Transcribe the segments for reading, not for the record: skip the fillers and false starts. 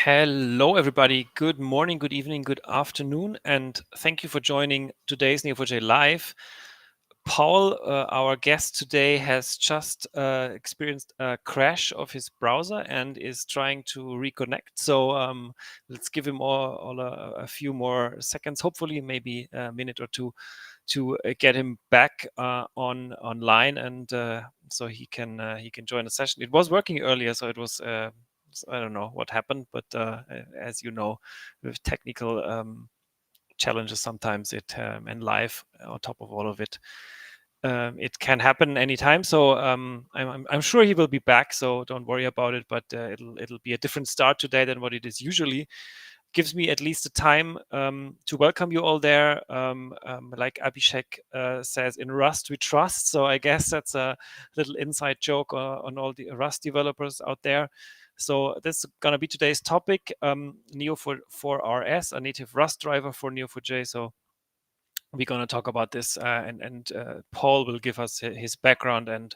Hello, everybody. Good morning, good evening, good afternoon, and thank you for joining today's Neo4j Live. Paul, our guest today, has just experienced a crash of his browser and is trying to reconnect. So let's give him all a few more seconds, hopefully maybe a minute or two, to get him back online, and so he can join the session. It was working earlier, so it was. I don't know what happened, but as you know, with technical challenges, sometimes it and live on top of all of it, it can happen anytime. So I'm sure he will be back. So don't worry about it. But it'll be a different start today than what it is usually. Gives me at least the time to welcome you all there. Like Abhishek says, in Rust we trust. So I guess that's a little inside joke on all the Rust developers out there. So this is going to be today's topic, Neo4rs, a native Rust driver for Neo4j. So we're going to talk about this, and Paul will give us his background and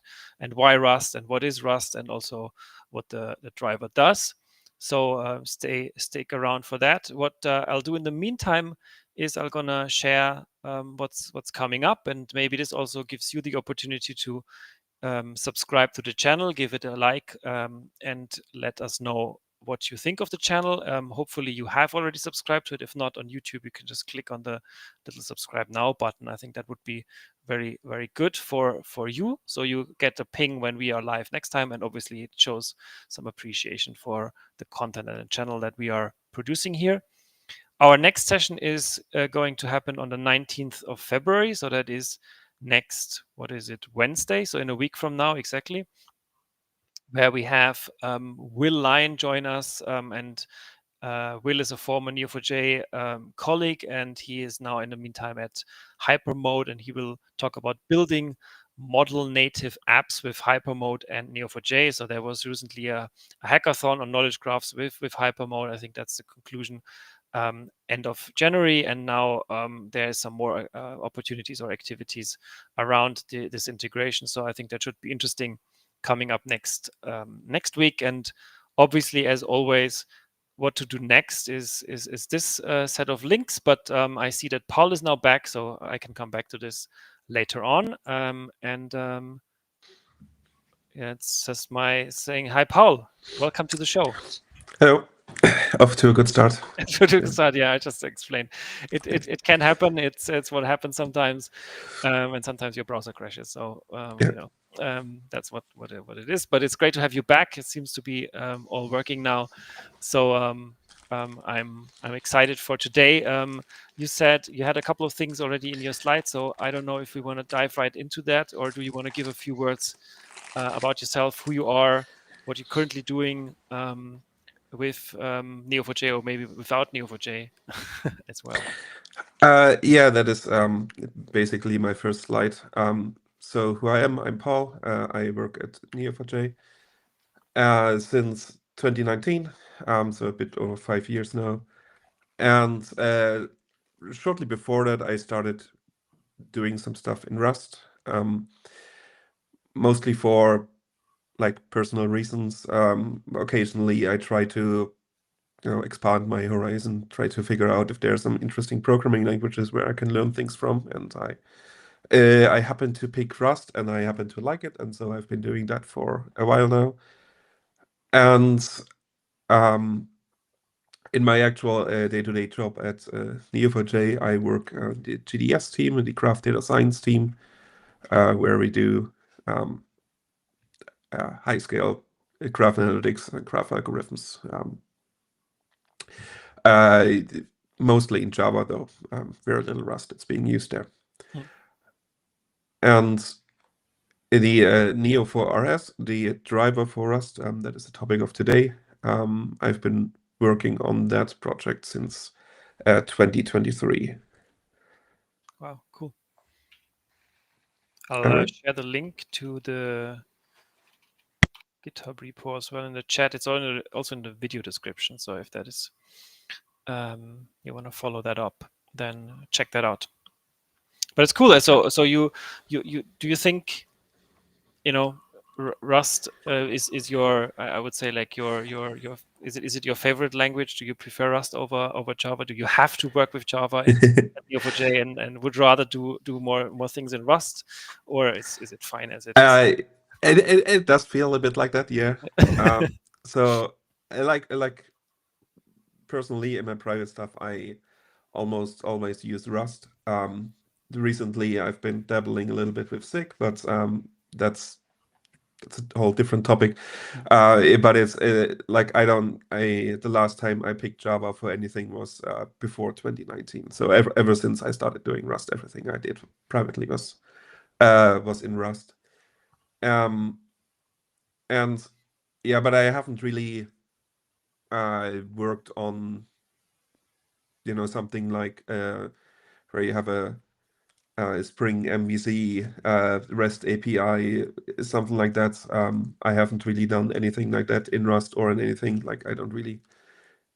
why Rust and what is Rust, and also what the driver does. So stick around for that. What I'll do in the meantime is I'm gonna share what's coming up, and maybe this also gives you the opportunity to subscribe to the channel, give it a like, and let us know what you think of the channel. Hopefully you have already subscribed to it. If not, on YouTube, you can just click on the little subscribe now button. I think that would be very, very good for you. So you get a ping when we are live next time. And obviously it shows some appreciation for the content and the channel that we are producing here. Our next session is going to happen on the 19th of February. So that is next, Wednesday? So in a week from now, exactly, where we have Will Lyon join us. And Will is a former Neo4j colleague, and he is now in the meantime at Hypermode, and he will talk about building model native apps with Hypermode and Neo4j. So there was recently a hackathon on knowledge graphs with Hypermode. I think that's the conclusion. End of January, and now there's some more opportunities or activities around this integration. So I think that should be interesting coming up next week. And obviously, as always, what to do next is this set of links. But I see that Paul is now back, so I can come back to this later on. Yeah, it's just my saying hi, Paul. Welcome to the show. Hello. Off to a good start. Yeah, I just explained. It can happen. It's what happens sometimes, and sometimes your browser crashes. So that's what it is. But it's great to have you back. It seems to be all working now. So I'm excited for today. You said you had a couple of things already in your slides, so I don't know if we want to dive right into that, or do you want to give a few words about yourself, who you are, what you're currently doing with Neo4j, or maybe without Neo4j as well? Yeah, that is basically my first slide. So who I am, I'm Paul. I work at Neo4j since 2019, so a bit over 5 years now. And shortly before that, I started doing some stuff in Rust, mostly for like personal reasons. Occasionally, I try to expand my horizon, try to figure out if there are some interesting programming languages where I can learn things from. And I happen to pick Rust, and I happen to like it, and so I've been doing that for a while now. And in my actual day-to-day job at Neo4j, I work on the GDS team and the graph data science team, where we do high-scale graph analytics and graph algorithms. Mostly in Java, though. Very little Rust that's being used there. And the Neo4rs, the driver for Rust, that is the topic of today. I've been working on that project since 2023. Wow, cool. I'll share the link to the GitHub repo as well in the chat. It's also in the video description. So if that is you want to follow that up, then check that out. But it's cool. So you do you think Rust is your, I would say, like your Is it your favorite language? Do you prefer Rust over Java? Do you have to work with Java at Neo4j and would rather do more things in Rust, or is it fine as it is? It does feel a bit like that, yeah. So I like personally in my private stuff, I almost always use Rust. Recently I've been dabbling a little bit with SIG, but that's a whole different topic. But it's like the last time I picked Java for anything was before 2019. So ever since I started doing Rust, everything I did privately was in Rust. Um, and yeah, but I haven't really worked on something like where you have a Spring MVC, REST API, something like that. I haven't really done anything like that in Rust or in anything. Like I don't really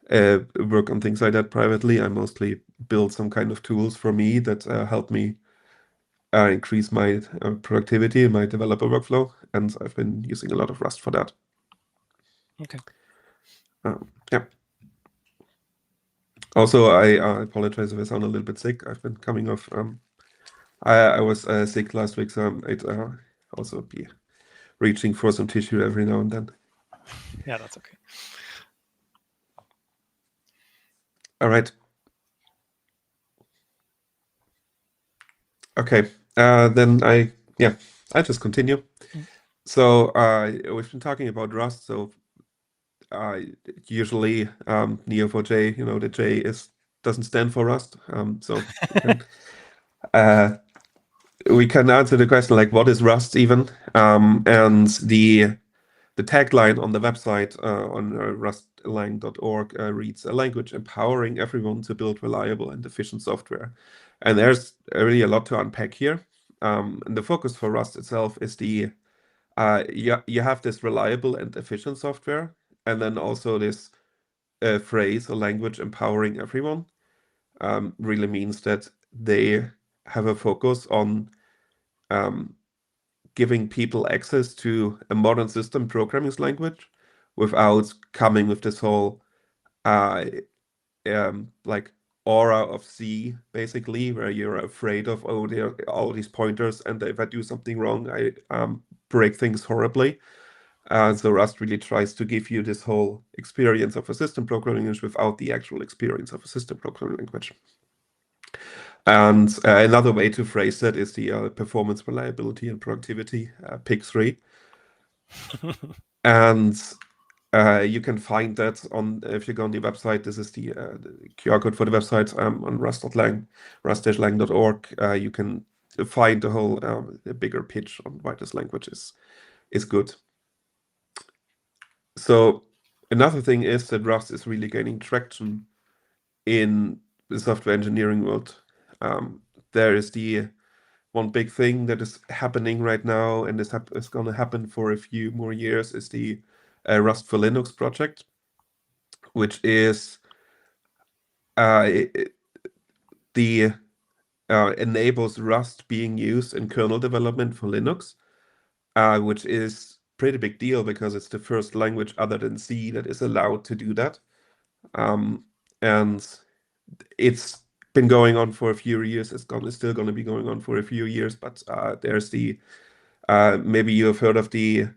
work on things like that privately. I mostly build some kind of tools for me that help me increase my productivity in my developer workflow, and I've been using a lot of Rust for that. Okay. Yeah. Also, I apologize if I sound a little bit sick. I've been coming off. I was sick last week, so I'd also be reaching for some tissue every now and then. Yeah, that's okay. All right. Okay. Then I just continue. So we've been talking about Rust. So usually Neo4j, the J doesn't stand for Rust. So we can answer the question like, what is Rust even? And the tagline on the website on rustlang.org reads, "A language empowering everyone to build reliable and efficient software." And there's really a lot to unpack here. And the focus for Rust itself is you have this reliable and efficient software, and then also this phrase, "a language empowering everyone," really means that they have a focus on giving people access to a modern system programming language without coming with this whole uh, like aura of C, basically, where you're afraid of, oh, there are all these pointers, and if I do something wrong, I break things horribly. So Rust really tries to give you this whole experience of a system programming language without the actual experience of a system programming language. And another way to phrase that is the performance, reliability, and productivity, pick three. And you can find that if you go on the website. This is the QR code for the website on rust-lang.org. You can find the whole the bigger pitch on why this language is good. So another thing is that Rust is really gaining traction in the software engineering world. There is the one big thing that is happening right now, and is going to happen for a few more years, is the Rust for Linux project, which is the enables Rust being used in kernel development for Linux, which is pretty big deal because it's the first language other than C that is allowed to do that. And it's been going on for a few years. It's still going to be going on for a few years, but there's the maybe you have heard of the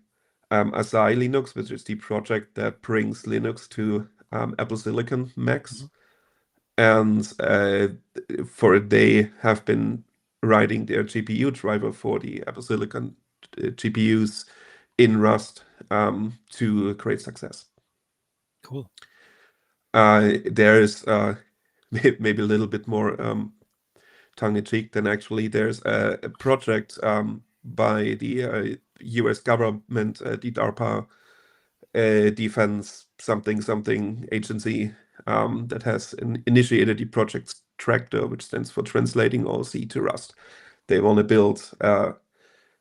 Asahi Linux, which is the project that brings Linux to Apple Silicon Macs. And for they have been writing their GPU driver for the Apple Silicon GPUs in Rust to great success. Cool. There is maybe a little bit more tongue-in-cheek than actually there's a project by the US government, the DARPA defense something agency that has initiated the project Tractor, which stands for Translating All C to Rust. They want to build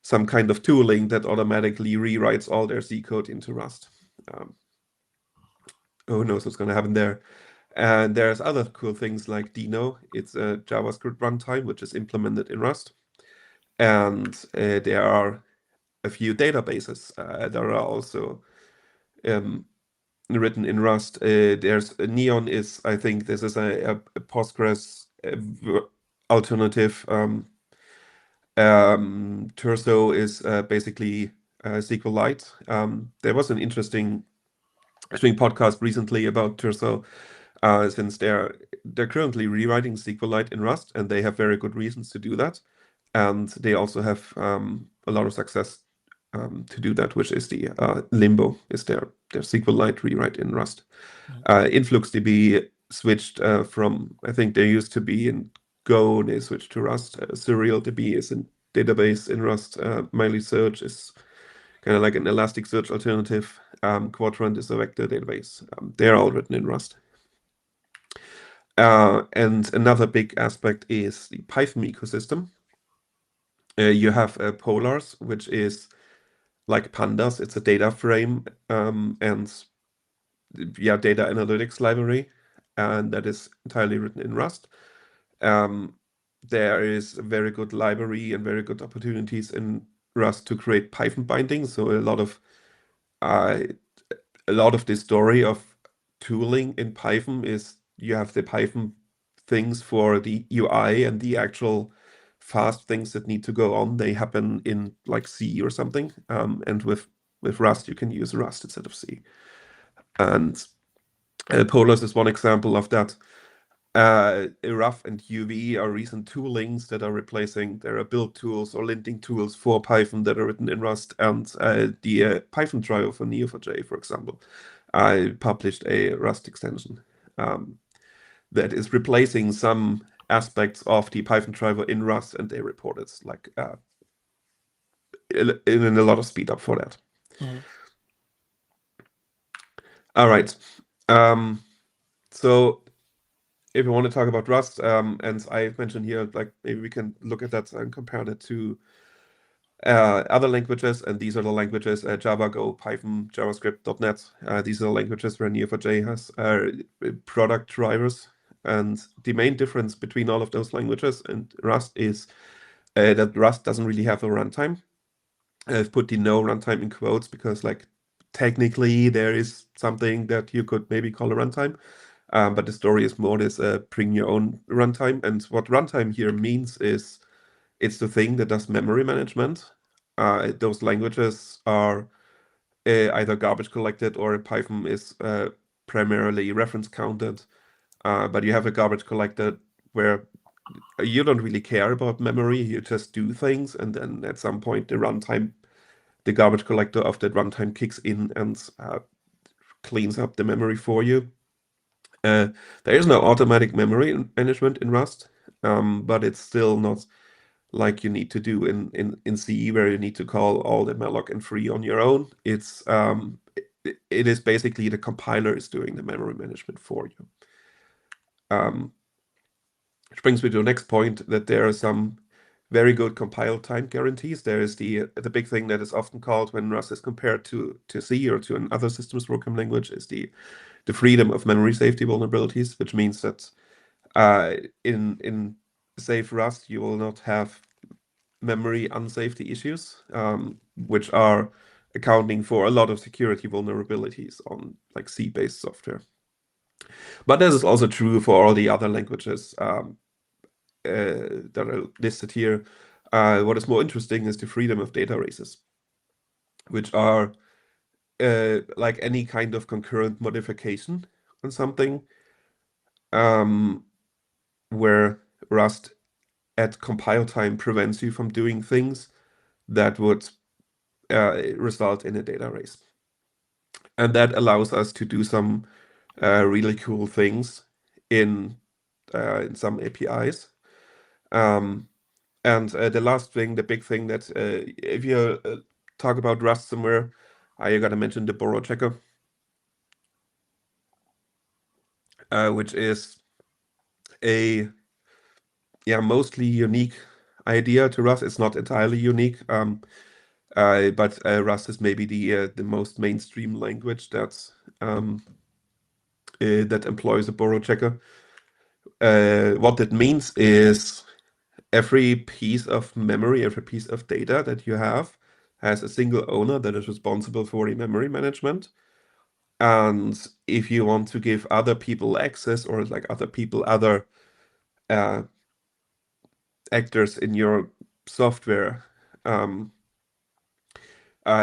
some kind of tooling that automatically rewrites all their C code into Rust. Who knows what's going to happen there? And there's other cool things like Dino. It's a JavaScript runtime which is implemented in Rust. And there are a few databases that are also written in Rust. There's Neon is, I think this is a Postgres alternative. Terso is basically SQLite. There was an interesting podcast recently about Terso, since they're currently rewriting SQLite in Rust, and they have very good reasons to do that. And they also have a lot of success to do that, which is the Limbo is their SQLite rewrite in Rust. InfluxDB switched from, I think they used to be in Go, they switched to Rust. SerialDB is a database in Rust. MileSearch is kind of like an Elasticsearch alternative. Quadrant is a vector database. They're all written in Rust. And another big aspect is the Python ecosystem. You have Polars, which is like Pandas. It's a data frame and data analytics library, and that is entirely written in Rust. There is a very good library and very good opportunities in Rust to create Python bindings. So uh, a lot of the story of tooling in Python is you have the Python things for the UI, and the actual fast things that need to go on, they happen in like C or something. And with Rust, you can use Rust instead of C. And Polars is one example of that. Rough and UV are recent toolings that are replacing. There are build tools or linting tools for Python that are written in Rust, and the Python driver for Neo4j, for example, I published a Rust extension that is replacing some aspects of the Python driver in Rust, and they reported like in a lot of speed up for that. All right. So if you want to talk about Rust, and I mentioned here, like maybe we can look at that and compare that to other languages, and these are the languages: Java, Go, Python, JavaScript, .NET. These are the languages where Neo4j has product drivers, and the main difference between all of those languages and Rust is that Rust doesn't really have a runtime. I've put the no runtime in quotes because, like, technically there is something that you could maybe call a runtime. But the story is more this bring your own runtime. And what runtime here means is it's the thing that does memory management. Those languages are either garbage collected, or Python is primarily reference counted. But you have a garbage collector where you don't really care about memory. You just do things, and then at some point the garbage collector of that runtime kicks in and cleans up the memory for you. There is no automatic memory management in Rust, but it's still not like you need to do in C, where you need to call all the malloc and free on your own. It is basically the compiler is doing the memory management for you. Which brings me to the next point, that there are some very good compile time guarantees. There is the big thing that is often called, when Rust is compared to C or to another systems program language, is the freedom of memory safety vulnerabilities, which means that in safe Rust you will not have memory unsafety issues, which are accounting for a lot of security vulnerabilities on like C-based software. But this is also true for all the other languages that are listed here. What is more interesting is the freedom of data races, which are like any kind of concurrent modification on something, where Rust at compile time prevents you from doing things that would result in a data race. And that allows us to do some really cool things in some APIs. And the last thing, the big thing that if you talk about Rust somewhere, you gotta mention the borrow checker, which is a mostly unique idea to Rust. It's not entirely unique, but Rust is maybe the most mainstream language that employs a borrow checker. What that means is every piece of memory, every piece of data that you have has a single owner that is responsible for the memory management. And if you want to give other people access, or like other uh, actors in your software, um,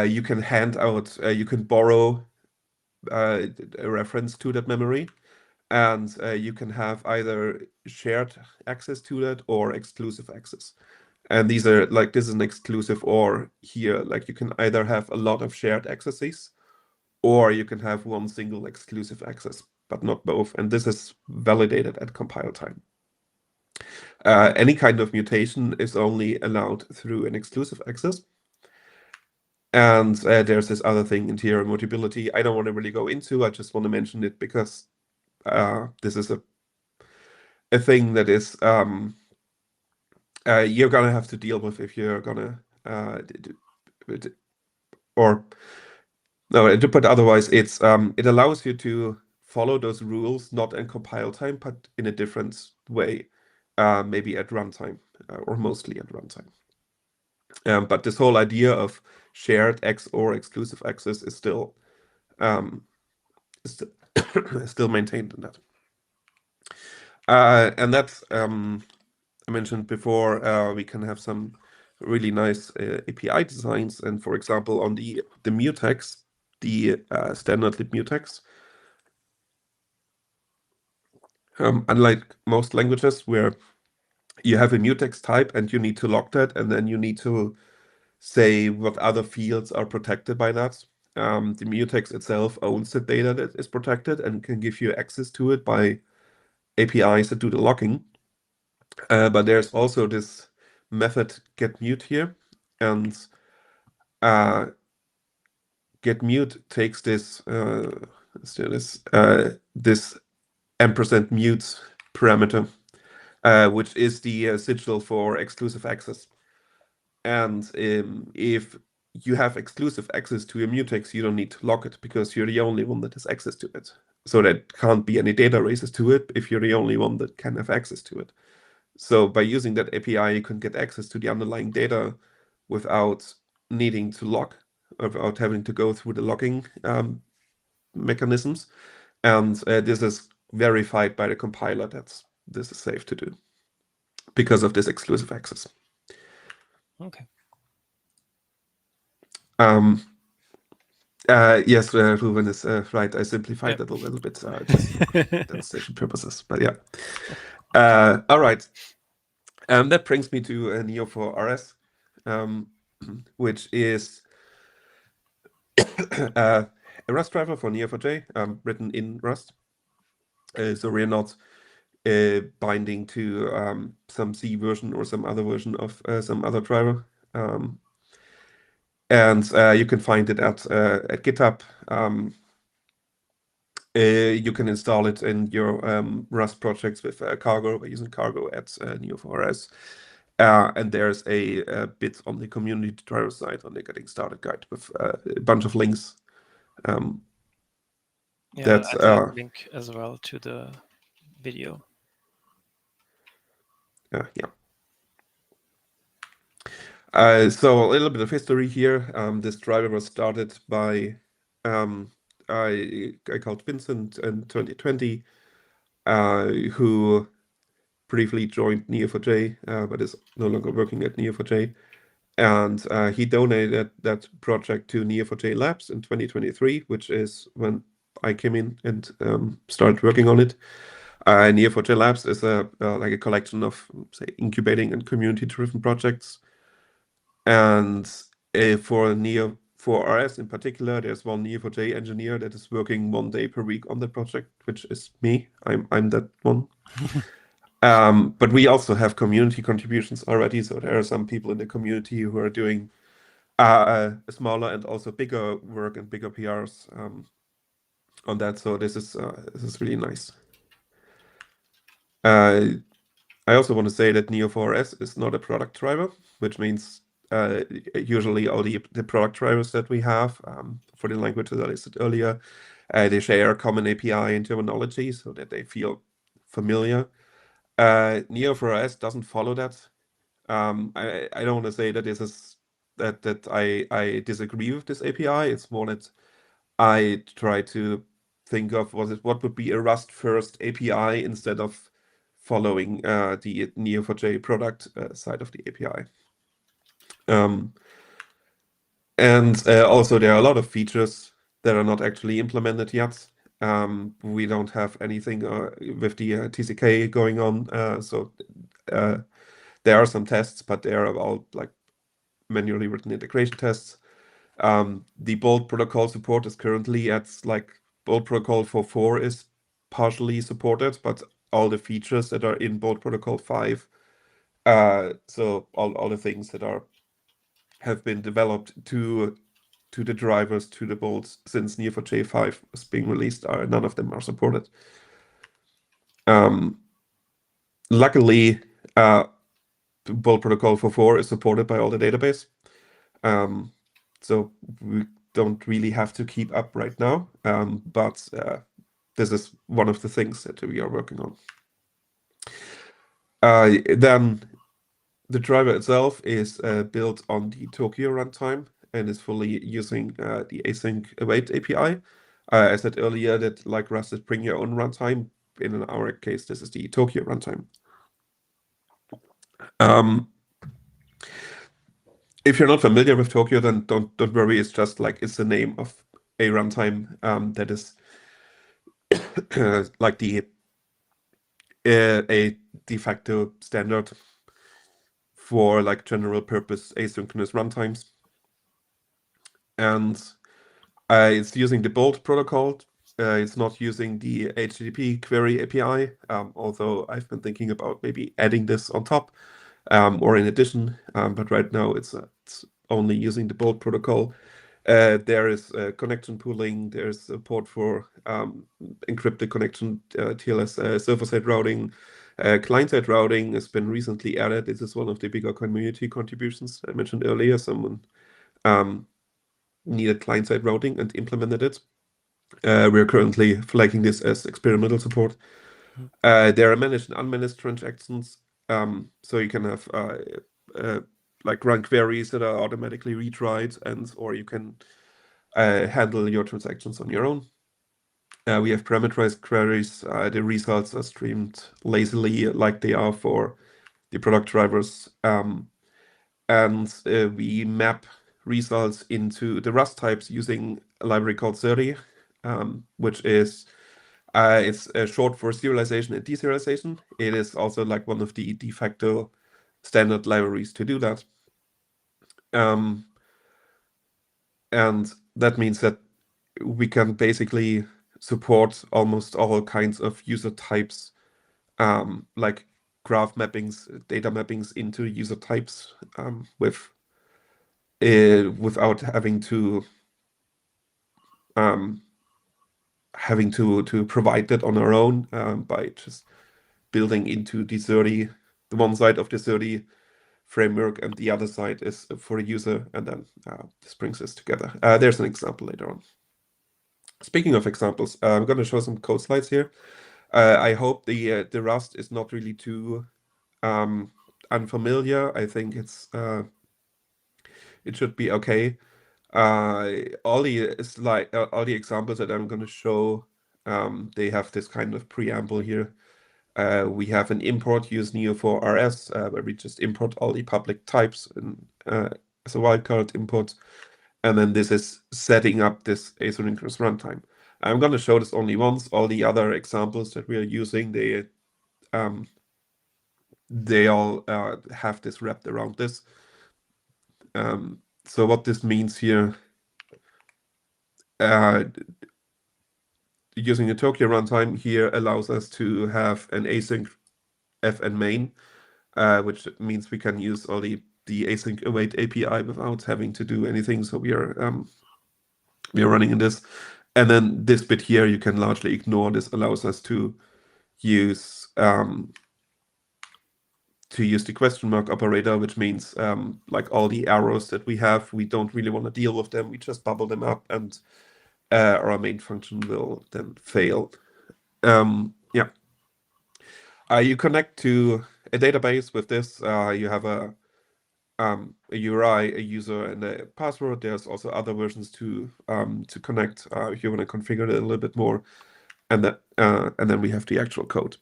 you can you can borrow a reference to that memory, and you can have either shared access to that or exclusive access. And these are like, this is an exclusive or here, like you can either have a lot of shared accesses or you can have one single exclusive access, but not both. And this is validated at compile time. Any kind of mutation is only allowed through an exclusive access. And there's this other thing, interior mutability. I don't want to really go into. I just want to mention it because this is a thing that is you're gonna have to deal with if you're gonna or no, to put otherwise, it allows you to follow those rules not in compile time, but in a different way, maybe at runtime or mostly at runtime. But this whole idea of shared X or exclusive access is still um, is still maintained in that. And that's I mentioned before, we can have some really nice API designs, and for example, on the mutex, the standard lib mutex. Unlike most languages where you have a mutex type and you need to lock that, and then you need to say what other fields are protected by that. The mutex itself owns the data that is protected and can give you access to it by APIs that do the locking. But there's also this method getMute here, and uh, getMute takes this ampersand mute parameter, which is the sigil for exclusive access. And if you have exclusive access to your mutex, you don't need to lock it because you're the only one that has access to it. So there can't be any data races to it if you're the only one that can have access to it. So by using that API, you can get access to the underlying data without needing to lock, without having to go through the locking mechanisms. And this is verified by the compiler that this is safe to do because of this exclusive access. Okay. Yes, Ruben is right. I simplified it a little bit just for demonstration purposes, but yeah. All right. That brings me to Neo4rs, which is a Rust driver for Neo4j, written in Rust. So we're not binding to some C version or some other version of some other driver. And you can find it at GitHub. You can install it in your Rust projects with Cargo by using Cargo at Neo4rs. And there's a bit on the community driver side on the Getting Started guide with a bunch of links. Yeah, That's I'll add a link as well to the video. Yeah. So a little bit of history here. This driver was started by a guy called Vincent in 2020, who briefly joined Neo4j, but is no longer working at Neo4j. And he donated that project to Neo4j Labs in 2023, which is when I came in and started working on it. Neo4j Labs is like a collection of, say, incubating and community-driven projects. And for Neo4rs in particular, there's one Neo4j engineer that is working 1 day per week on the project, which is me. I'm that one. But we also have community contributions already. So there are some people in the community who are doing smaller and also bigger work and bigger PRs on that. So this is really nice. I also want to say that Neo4rs is not a product driver, which means usually all the product drivers that we have for the languages that I said earlier, they share a common API and terminology so that they feel familiar. Neo4rs doesn't follow that. I don't want to say that this is that I disagree with this API. It's more that I try to think of what would be a Rust first API instead of following the Neo4j product side of the API. And also there are a lot of features that are not actually implemented yet. We don't have anything with the TCK going on, so there are some tests, but they are all like manually written integration tests. The Bolt protocol support is currently at like Bolt protocol 4.4 is partially supported, but all the features that are in Bolt protocol 5, so all the things that have been developed to the drivers to the bolts since Neo4j 5 was being released, none of them are supported. Luckily, Bolt protocol 4.4 is supported by all the database. So we don't really have to keep up right now, but this is one of the things that we are working on. Then the driver itself is built on the Tokyo runtime and is fully using the async await API. I said earlier that like Rust is bring your own runtime. In our case, this is the Tokyo runtime. If you're not familiar with Tokyo, then don't worry. It's just like it's the name of a runtime that is like a de facto standard for like general purpose asynchronous runtimes. And it's using the Bolt protocol. It's not using the HTTP query API, although I've been thinking about maybe adding this on top or in addition. But right now it's only using the Bolt protocol. There is connection pooling. There's support for encrypted connection, TLS server-side routing. Client-side routing has been recently added. This is one of the bigger community contributions I mentioned earlier. Someone needed client-side routing and implemented it. We're currently flagging this as experimental support. There are managed and unmanaged transactions. So you can have like run queries that are automatically retried, or you can handle your transactions on your own. We have parameterized queries. The results are streamed lazily like they are for the product drivers. And we map results into the Rust types using a library called 30, which is it's short for serialization and deserialization. It is also like one of the de facto standard libraries to do that. And that means that we can basically support almost all kinds of user types, like graph mappings, data mappings into user types without having to provide that on our own by just building into the one side of the 30 framework, and the other side is for the user, and then this brings us together. There's an example later on. Speaking of examples, I'm going to show some code slides here. I hope the Rust is not really too unfamiliar. I think it should be okay. All the examples that I'm going to show, they have this kind of preamble here. We have an import, use Neo4rs, where we just import all the public types as a wildcard import. And then this is setting up this asynchronous runtime. I'm going to show this only once. All the other examples that we are using, they all have this wrapped around this. So what this means here, using a Tokyo runtime here allows us to have an async fn main, which means we can use all the async await API without having to do anything. So we are running in this. And then this bit here, you can largely ignore. This allows us to use the question mark operator, which means like all the arrows that we have, we don't really want to deal with them. We just bubble them up, and our main function will then fail. Yeah. You connect to a database with this. You have a a URI, a user, and a password. There's also other versions to connect if you want to configure it a little bit more, and then we have the actual code.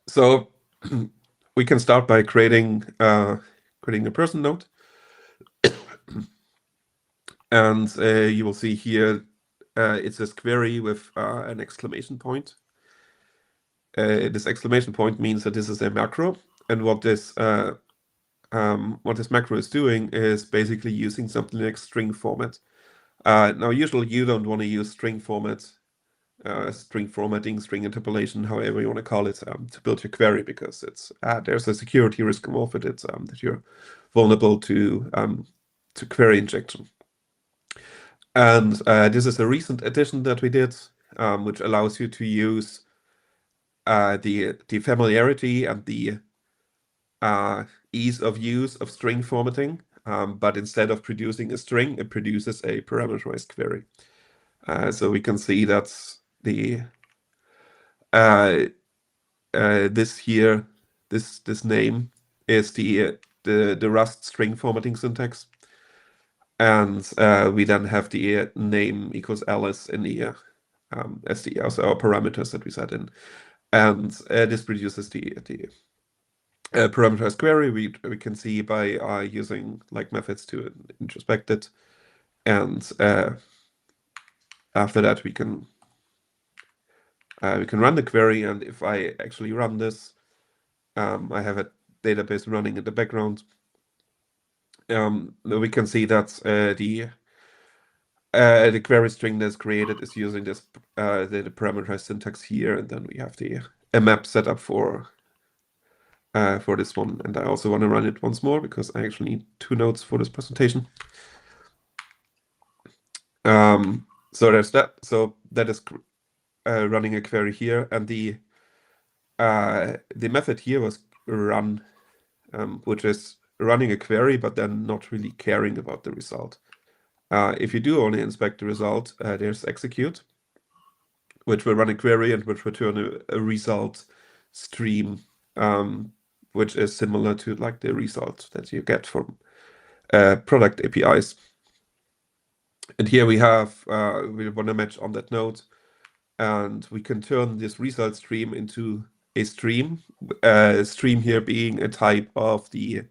So we can start by creating a person node, and you will see here it's this query with an exclamation point. This exclamation point means that this is a macro, and what this macro is doing is basically using something like string format. Now, usually you don't want to use string format, string formatting, string interpolation, however you want to call it, to build your query, because there's a security risk involved with it, that you're vulnerable to query injection. And this is a recent addition that we did, which allows you to use the familiarity and the ease of use of string formatting, but instead of producing a string, it produces a parameterized query. So we can see that's this here, this name is the Rust string formatting syntax, and we then have the name equals Alice in the as our parameters that we set in, and this produces the parameterized query. We can see by using like methods to introspect it, and after that we can run the query. And if I actually run this, I have a database running in the background. We can see that the query string that's created is using this the parameterized syntax here, and then we have a map set up for this one. And I also want to run it once more because I actually need 2 nodes for this presentation. So there's that. So that is running a query here, and the method here was run, which is running a query, but then not really caring about the result. If you do only inspect the result, there's execute, which will run a query and which will return a result stream, which is similar to like the result that you get from product APIs. And here we have we want to match on that node, and we can turn this result stream into a stream. Stream here being a type of the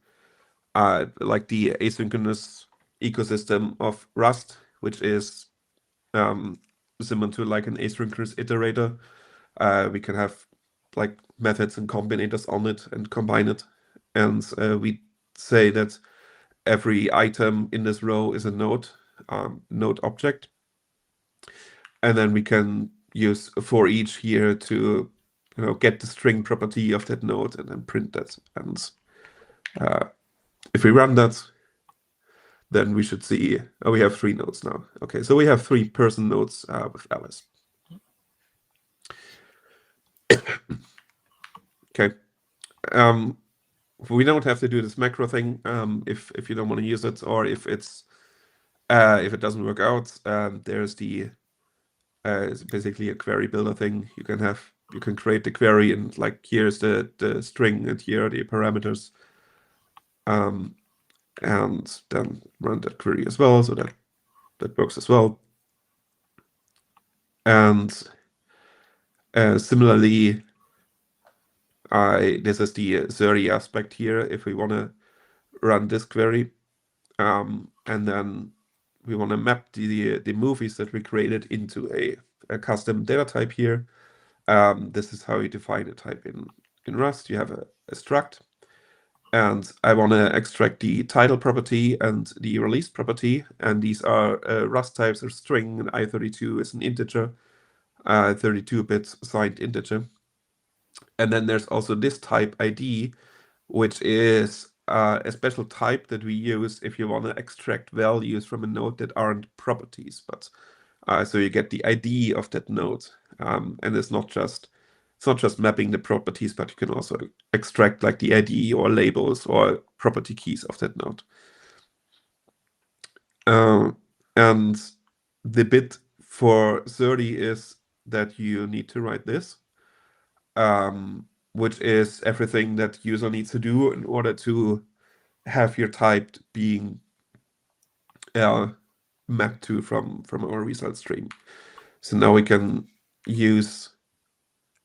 like the asynchronous ecosystem of Rust, which is similar to like an asynchronous iterator. We can have like methods and combinators on it and combine it. And we say that every item in this row is a node object. And then we can use for each here to get the string property of that node and then print that. And if we run that, then we should see, we have 3 nodes now. Okay, so we have 3 person nodes with Alice. Okay. We don't have to do this macro thing if you don't want to use it, or if it doesn't work out. There's it's basically a query builder thing. You can create the query, and like here's the string and here are the parameters, and then run that query as well. So that works as well. And similarly, this is the 30 aspect here. If we want to run this query, and then we want to map the movies that we created into a custom data type here. This is how you define a type in Rust. You have a struct, and I want to extract the title property and the release property, and these are Rust types are string, and I32 is an integer, 32-bit signed integer. And then there's also this type ID, which is a special type that we use if you want to extract values from a node that aren't properties, but so you get the ID of that node, and it's not just mapping the properties, but you can also extract like the ID or labels or property keys of that node. And the bit for 30 is that you need to write this. which is everything that user needs to do in order to have your type being mapped to from our result stream. So now we can use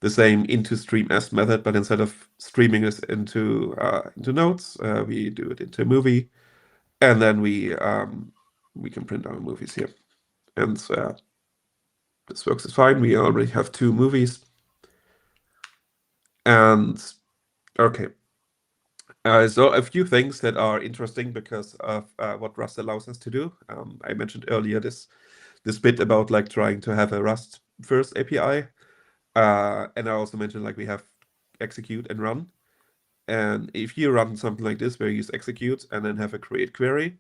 the same into stream as method, but instead of streaming this into nodes, we do it into a movie, and then we can print our movies here. And this works is fine. We already have 2 movies. And okay. So a few things that are interesting because of what Rust allows us to do. I mentioned earlier this bit about like trying to have a Rust first API. And I also mentioned like we have execute and run. And if you run something like this where you use execute and then have a create query,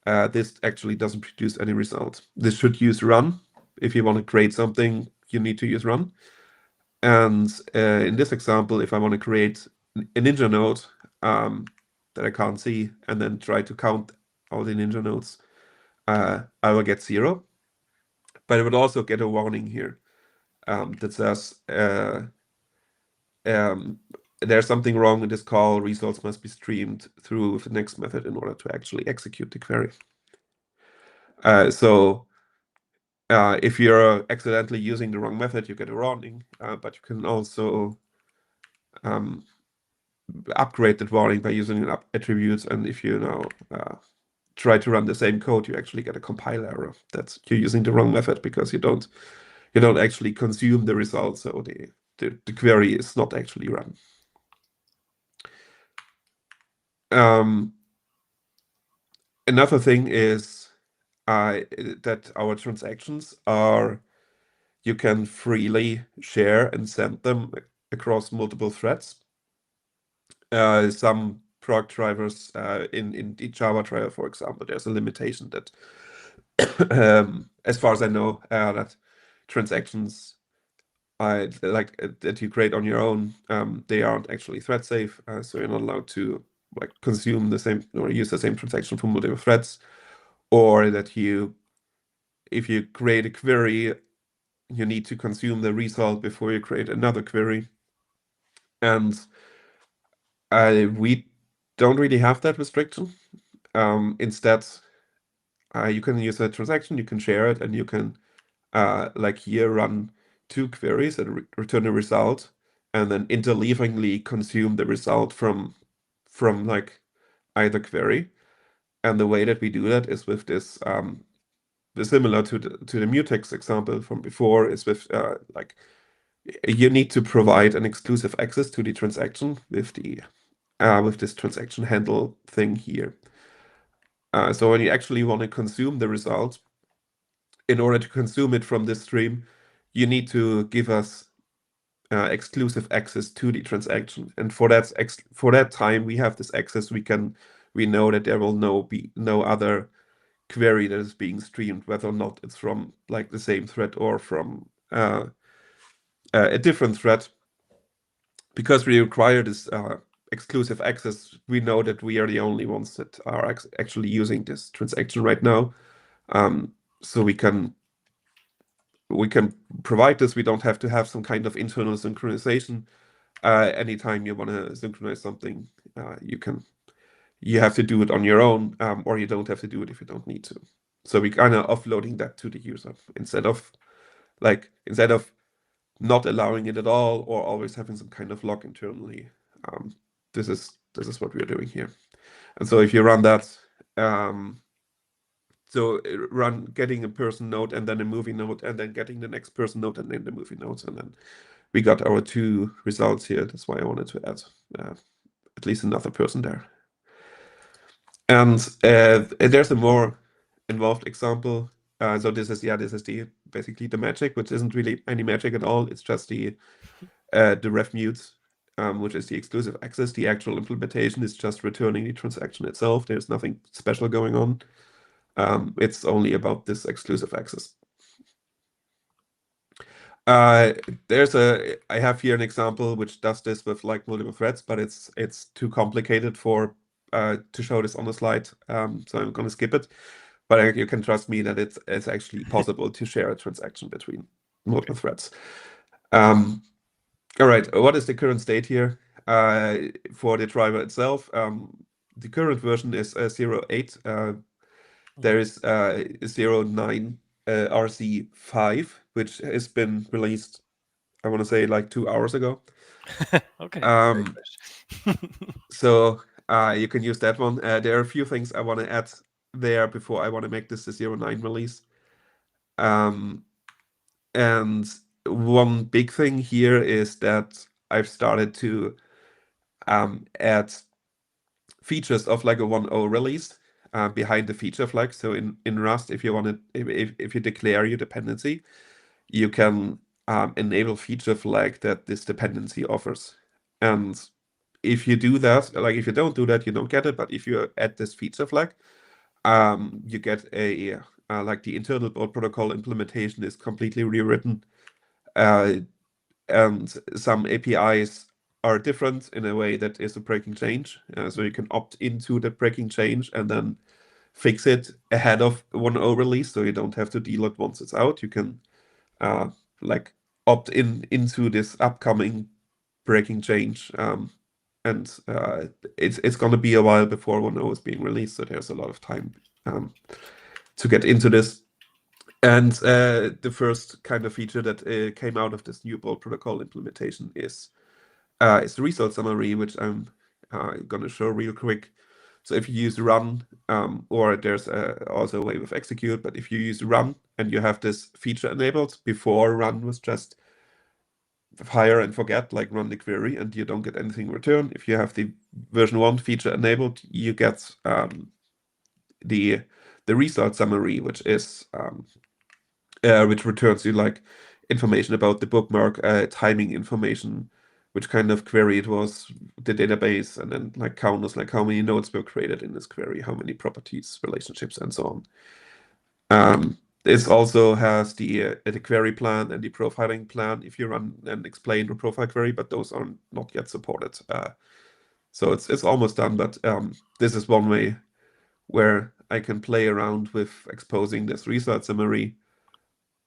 this actually doesn't produce any result. This should use run. If you want to create something, you need to use run. And in this example, if I want to create a Ninja node that I can't see and then try to count all the Ninja nodes, I will get 0. But I would also get a warning here that says there's something wrong with this call. Results must be streamed through the next method in order to actually execute the query. So if you're accidentally using the wrong method, you get a warning, but you can also upgrade that warning by using an attributes. And if you now try to run the same code, you actually get a compile error that you're using the wrong method because you don't actually consume the result, so the query is not actually run. Another thing is that our transactions you can freely share and send them across multiple threads. Some product drivers in the Java driver, for example, there's a limitation that, as far as I know, that transactions that you create on your own, they aren't actually thread safe, so you're not allowed to like consume the same or use the same transaction from multiple threads, or that if you create a query, you need to consume the result before you create another query. And we don't really have that restriction. Instead, you can use a transaction, you can share it, and you can like here run 2 queries and return a result, and then interleavingly consume the result from like either query. And the way that we do that is with this similar to the mutex example from before, is with like you need to provide an exclusive access to the transaction with this transaction handle thing here. So when you actually want to consume the result, in order to consume it from this stream, you need to give us exclusive access to the transaction. And for that time we have this access, we know that there will be no other query that is being streamed, whether or not it's from like the same thread or from a different thread. Because we require this exclusive access, we know that we are the only ones that are actually using this transaction right now. So we can provide this. We don't have to have some kind of internal synchronization. Anytime you want to synchronize something, you have to do it on your own, or you don't have to do it if you don't need to. So we kind of offloading that to the user instead of not allowing it at all or always having some kind of lock internally. This is what we're doing here. And so if you run that, so run getting a person node and then a movie node and then getting the next person node and then the movie nodes, and then we got our 2 results here. That's why I wanted to add at least another person there. And there's a more involved example. So this is basically the magic, which isn't really any magic at all. It's just the ref mute, which is the exclusive access. The actual implementation is just returning the transaction itself. There's nothing special going on. It's only about this exclusive access. I have here an example which does this with like multiple threads, but it's too complicated to show this on the slide, so I'm going to skip it. But you can trust me that it's actually possible to share a transaction between multiple threads. All right, what is the current state here for the driver itself? The current version is 0.8. There Mhm. is 0.9 RC5, which has been released, I want to say, like 2 hours ago. Okay, very Um, fresh. so you can use that one. There are a few things I want to add there before I want to make this the 0.9 release. Um, and one big thing here is that I've started to add features of like a 1.0 release behind the feature flag. So in Rust, if you want to, if you declare your dependency, you can enable feature flag that this dependency offers. And if you do that, like if you don't do that, you don't get it. But if you add this feature flag, you get a like the internal board protocol implementation is completely rewritten. Uh, and some APIs are different in a way that is a breaking change. So you can opt into the breaking change and then fix it ahead of 1.0 release, so you don't have to deal it once it's out. You can uh, like opt into this upcoming breaking change, and it's going to be a while before 1.0 is being released, so there's a lot of time to get into this. And the first kind of feature that came out of this new board protocol implementation is the result summary, which I'm going to show real quick. So if you use run, or there's also a way with execute, but if you use run and you have this feature enabled, before run was just hire and forget, like run the query, and you don't get anything in return. If you have the version 1 feature enabled, you get the result summary, which returns you like information about the bookmark, timing information, which kind of query it was, the database, and then like counters, like how many nodes were created in this query, how many properties, relationships, and so on. This also has the query plan and the profiling plan if you run and explain the profile query, but those are not yet supported. So it's almost done, but this is one way where I can play around with exposing this result summary,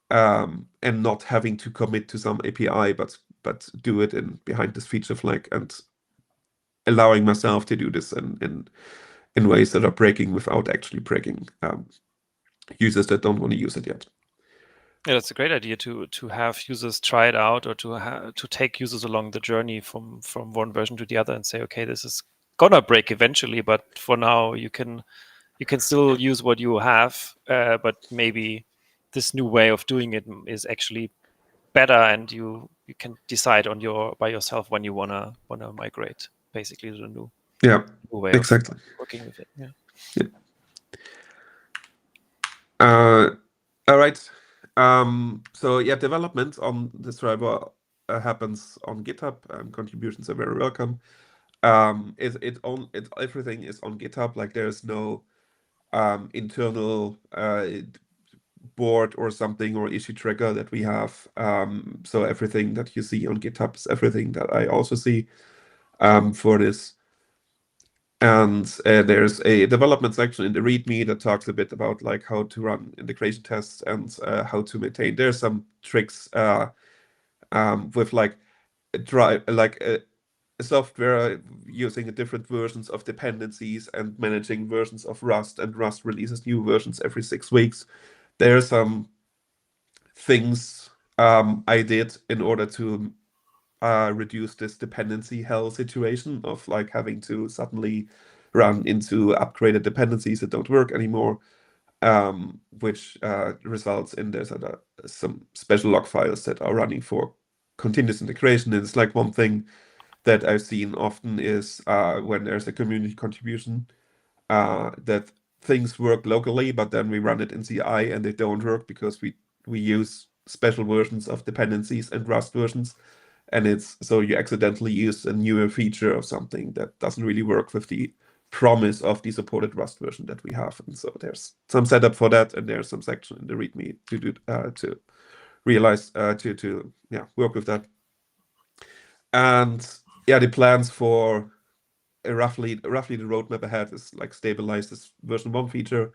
and not having to commit to some API, but do it in behind this feature flag and allowing myself to do this in ways that are breaking without actually breaking users that don't want to use it yet. Yeah, that's a great idea to have users try it out, or to take users along the journey from one version to the other and say, okay, this is gonna break eventually, but for now you can still use what you have, but maybe this new way of doing it is actually better, and you can decide on your by yourself when you wanna migrate basically to the Yeah, new way of exactly. working with it. Yeah. Yeah. Uh, all right. So yeah, development on this driver happens on GitHub. Contributions are very welcome. Everything is on GitHub. Like there's no internal board or something or issue tracker that we have. So everything that you see on GitHub is everything that I also see for this. And there's a development section in the README that talks a bit about like how to run integration tests and how to maintain. There's some tricks with like a software using different versions of dependencies and managing versions of Rust, and Rust releases new versions every 6 weeks. There are some things I did in order to reduce this dependency hell situation of like having to suddenly run into upgraded dependencies that don't work anymore, which results in there's some special log files that are running for continuous integration. And it's like one thing that I've seen often is when there's a community contribution, that things work locally, but then we run it in CI and they don't work because we use special versions of dependencies and Rust versions, and it's so you accidentally use a newer feature of something that doesn't really work with the promise of the supported Rust version that we have. And so there's some setup for that, and there's some section in the README to do to realize to yeah work with that. And yeah, the plans for roughly the roadmap ahead is like stabilize this version 1 feature.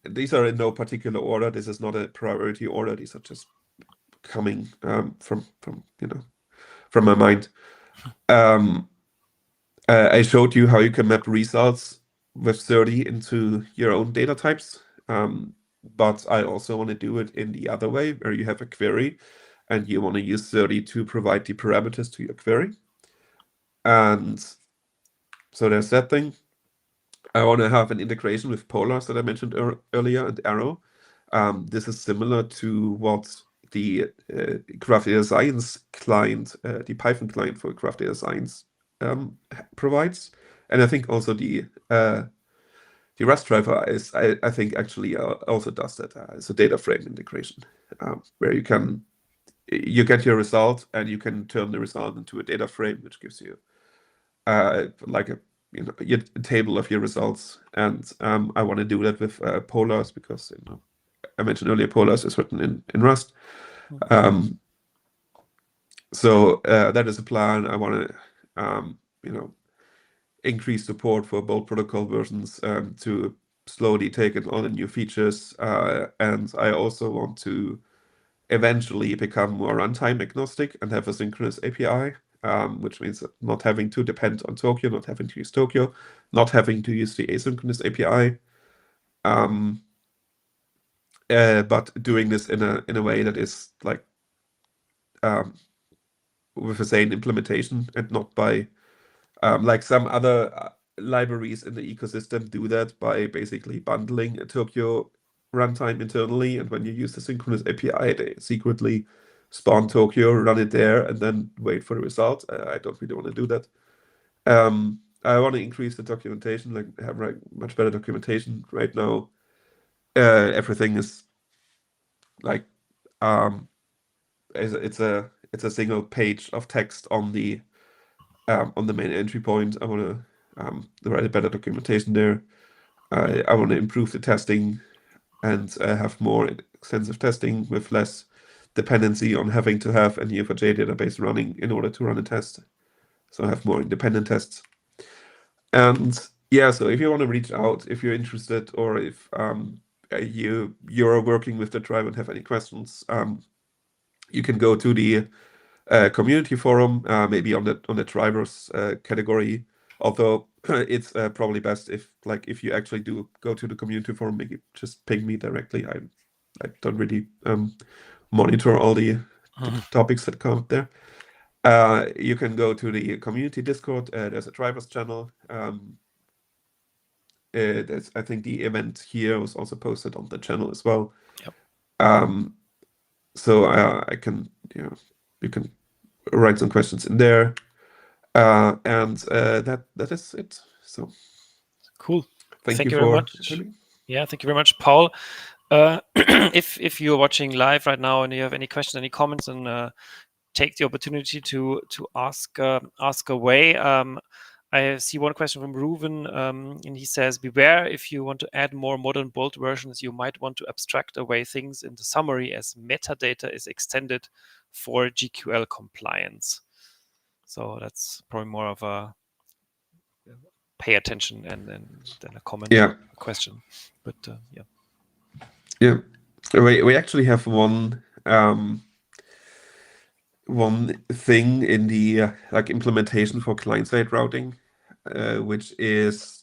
These are in no particular order. This is not a priority order. These are just coming from from my mind. Um, I showed you how you can map results with 30 into your own data types. But I also want to do it in the other way, where you have a query and you want to use 30 to provide the parameters to your query. And so there's that thing. I want to have an integration with polars that I mentioned earlier and Arrow. This is similar to what the graph data science client, the Python client for graph data science provides. And I think also the Rust driver is, I think, actually also does that. It's a data frame integration where you get your result and you can turn the result into a data frame, which gives you like a your table of your results. And I want to do that with polars because I mentioned earlier polars is written in Rust. So that is a plan. I want to increase support for both protocol versions to slowly take in all the new features. And I also want to eventually become more runtime agnostic and have a synchronous API, which means not having to depend on Tokyo, not having to use Tokyo, not having to use the asynchronous API, but doing this in a way that is like with a sane implementation and not by like some other libraries in the ecosystem do that by basically bundling a Tokyo runtime internally, and when you use the synchronous API, they secretly spawn Tokyo, run it there, and then wait for the result. I don't really want to do that. I want to increase the documentation, like have like much better documentation. Right now, everything is like it's a single page of text on the main entry point. I want to write a better documentation there. I want to improve the testing and have more extensive testing with less dependency on having to have a Neo4j database running in order to run a test. So I have more independent tests. And yeah, so if you want to reach out, if you're interested, or if you're working with the tribe and have any questions, you can go to the community forum, maybe on the drivers category. Although it's probably best if you actually do go to the community forum, maybe just ping me directly. I don't really monitor all the topics that come up there. You can go to the community Discord. There's a drivers channel. I think the event here was also posted on the channel as well. Yep. So I can, you can write some questions in there. And that is it. So cool. Thank you very for much. attending. Yeah, thank you very much, Paul. If you're watching live right now and you have any questions, any comments, and take the opportunity to ask away. I see one question from Reuven, and he says, beware if you want to add more modern bold versions, you might want to abstract away things in the summary as metadata is extended for GQL compliance. So that's probably more of a pay attention and then a comment or a question. But yeah. Yeah. We actually have one thing in the like implementation for client-side routing, which is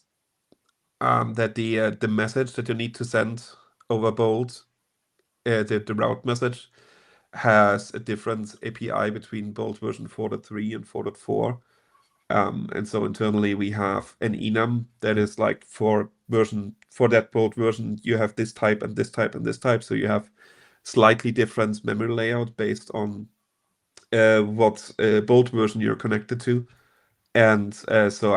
that the message that you need to send over Bolt, the route message, has a different API between Bolt version 4.3 and 4.4. And so internally we have an enum that is like for that Bolt version, you have this type and this type and this type. So you have slightly different memory layout based on what Bolt version you're connected to. And so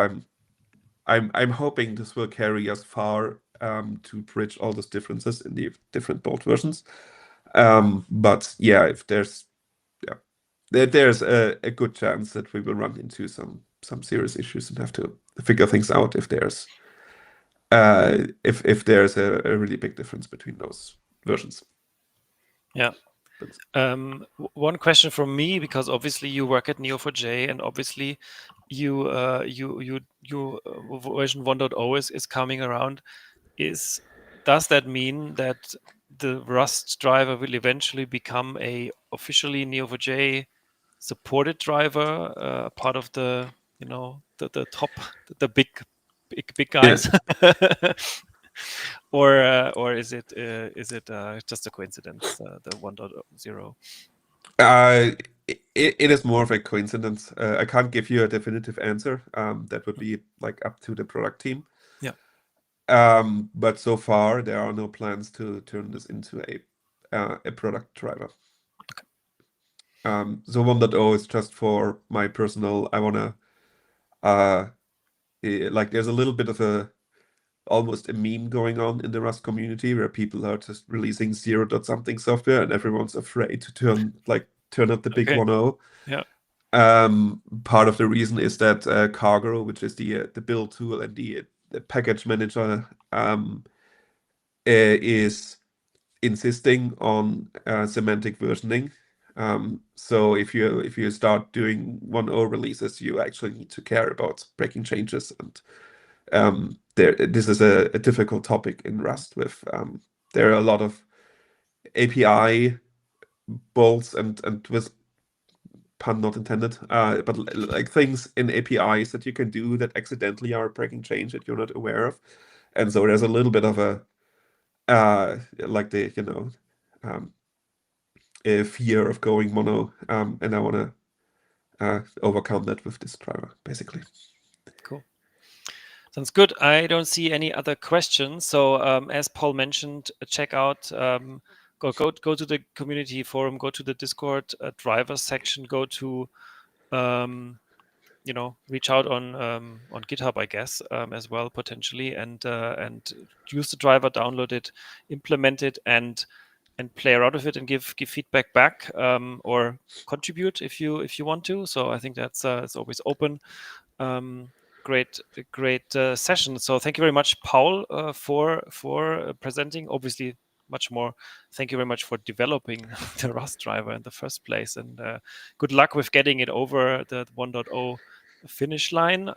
I'm hoping this will carry us far to bridge all those differences in the different Bolt versions. But yeah, if there's a good chance that we will run into some serious issues and have to figure things out if there's a really big difference between those versions. Yeah. One question from me, because obviously you work at Neo4j, and obviously you version 1.0 is coming around. Does that mean that the Rust driver will eventually become a officially Neo4j supported driver, part of the the top, the big Yeah. guys, or is it just a coincidence, the 1.0? It is more of a coincidence. I can't give you a definitive answer. That would be like up to the product team. Yeah. But so far there are no plans to turn this into a product driver. So 1.0 is just for my personal. I wanna like there's a little bit of a almost a meme going on in the Rust community where people are just releasing 0 dot something software and everyone's afraid to turn up the big Okay. 1.0. Yeah. Part of the reason is that Cargo, which is the build tool and the package manager, is insisting on semantic versioning. So if you start doing 1.0 releases, you actually need to care about breaking changes, and this is a difficult topic in Rust. There are a lot of API bolts and with pun not intended, but like things in APIs that you can do that accidentally are breaking change that you're not aware of, and so there's a little bit of like um, a fear of going mono, and I want to overcome that with this driver, basically. Cool. Sounds good. I don't see any other questions. So as Paul mentioned, check out, go to the community forum, go to the Discord drivers section, go to reach out on GitHub, I guess, as well potentially, and use the driver, download it, implement it, and play around with it and give feedback back, or contribute if you want to. So I think that's it's always open. Great session. So thank you very much, Paul, for presenting. Obviously, much more. Thank you very much for developing the Rust driver in the first place, and good luck with getting it over the 1.0 finish line,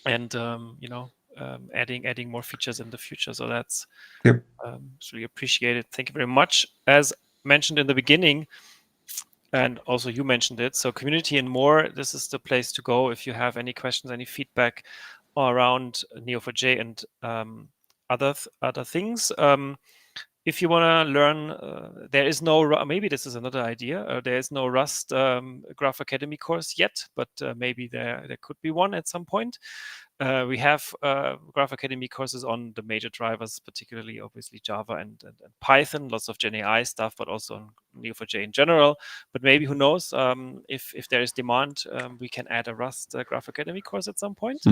and adding more features in the future. So that's Yep. it's really appreciated. Thank you very much. As mentioned in the beginning, and also you mentioned it, so community and more, this is the place to go if you have any questions, any feedback around Neo4j and other things. If you want to learn, there is no, maybe this is another idea, there is no Rust Graph Academy course yet, but maybe there could be one at some point. We have Graph Academy courses on the major drivers, particularly obviously Java and Python, lots of Gen AI stuff, but also on Neo4j in general. But maybe, who knows, if there is demand, we can add a Rust Graph Academy course at some point.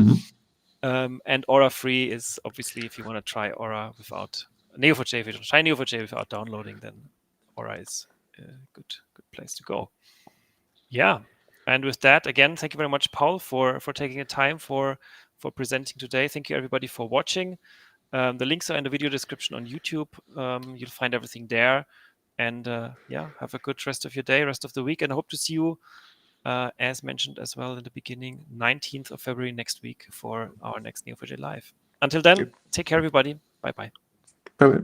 And Aura free is obviously, if you want to try Aura without Neo4j, if you try Neo4j without downloading, then Aura is a good place to go. Yeah. And with that, again, thank you very much, Paul, for taking the time for presenting today. Thank you, everybody, for watching. The links are in the video description on YouTube. You'll find everything there. And yeah, have a good rest of your day, rest of the week, and I hope to see you, as mentioned as well in the beginning, 19th of February next week for our next Neo4j Live. Until then, Yep. take care, everybody. Bye-bye. Bye-bye.